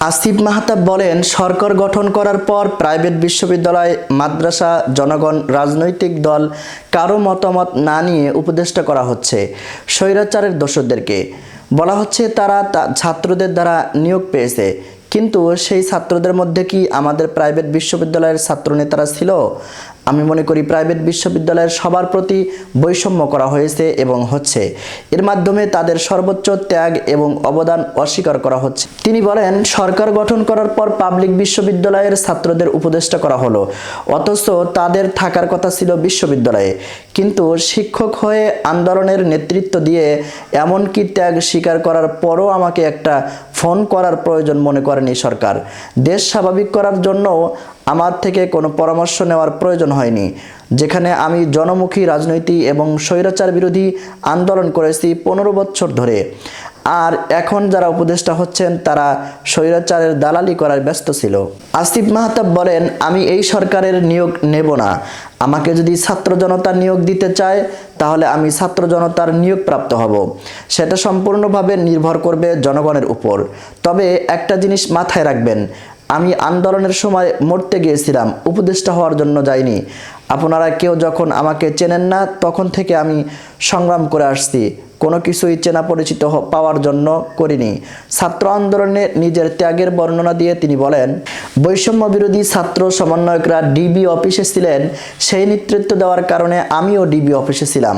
আসিফ মাহতাব বলেন, সরকার গঠন করার পর প্রাইভেট বিশ্ববিদ্যালয়, মাদ্রাসা, জনগণ, রাজনৈতিক দল কারো মতামত না নিয়ে উপদেষ্টা করা হচ্ছে। স্বৈরাচারের দোসরদেরকে বলা হচ্ছে তারা ছাত্রদের দ্বারা নিয়োগ পেয়েছে, কিন্তু সেই ছাত্রদের মধ্যে কি আমাদের প্রাইভেট বিশ্ববিদ্যালয়ের ছাত্রনেতারা ছিল? আমি মনে করি প্রাইভেট বিশ্ববিদ্যালয়ের সবার প্রতি বৈষম্য করা হয়েছে এবং হচ্ছে। এর মাধ্যমে তাদের সর্বোচ্চ ত্যাগ এবং অবদান অস্বীকার করা হচ্ছে। তিনি বলেন, সরকার গঠন করার পর পাবলিক বিশ্ববিদ্যালয়ের ছাত্রদের উপদেষ্টা করা হলো, অথচ তাদের থাকার কথা ছিল বিশ্ববিদ্যালয়ে। কিন্তু শিক্ষক হয়ে আন্দোলনের নেতৃত্ব দিয়ে এমনকি ত্যাগ স্বীকার করার পরও আমাকে একটা ফোন করার প্রয়োজন মনে করেনি সরকার। দেশ স্বাভাবিক করার জন্য আমার থেকে কোনো পরামর্শ নেওয়ার প্রয়োজন হয়নি, যেখানে আমি জনমুখী রাজনীতি এবং স্বৈরাচার বিরোধী আন্দোলন করেছি 15 বছর ধরে। আর এখন যারা উপদেষ্টা হচ্ছেন তারা স্বৈরাচারের দালালি করার ব্যস্ত ছিল। আসিফ মাহতাব বলেন, আমি এই সরকারের নিয়োগ নেব না। আমাকে যদি ছাত্র জনতা নিয়োগ দিতে চায় তাহলে আমি ছাত্র জনতার নিয়োগ প্রাপ্ত হব। সেটা সম্পূর্ণভাবে নির্ভর করবে জনগণের উপর। তবে একটা জিনিস মাথায় রাখবেন, আমি আন্দোলনের সময় মরতে গিয়েছিলাম, উপদেষ্টা হওয়ার জন্য যাইনি। আপনারা কেউ যখন আমাকে চেনেন না তখন থেকে আমি সংগ্রাম করে আসছি, কোনো কিছুই চেনা পরিচিত পাওয়ার জন্য করিনি। ছাত্র আন্দোলনে নিজের ত্যাগের বর্ণনা দিয়ে তিনি বলেন, বৈষম্য বিরোধী ছাত্র সমন্বয়করা ডিবি অফিসে ছিলেন, সেই নেতৃত্ব দেওয়ার কারণে আমিও ডিবি অফিসে ছিলাম।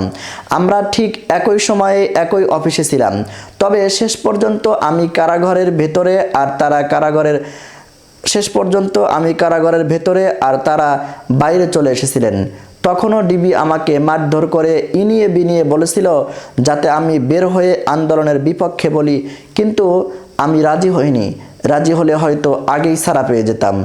আমরা ঠিক একই সময়ে একই অফিসে ছিলাম। তবে শেষ পর্যন্ত আমি কারাগারের ভেতরে আর তারা বাইরে চলে এসেছিলেন। তখনও ডিবি আমাকে মারধর করে ইনিয়ে বিনিয়ে বলেছিল যাতে আমি বের হয়ে আন্দোলনের বিপক্ষে বলি, কিন্তু আমি রাজি হইনি। রাজি হলে হয়তো আগেই ছাড়া পেয়ে যেতাম।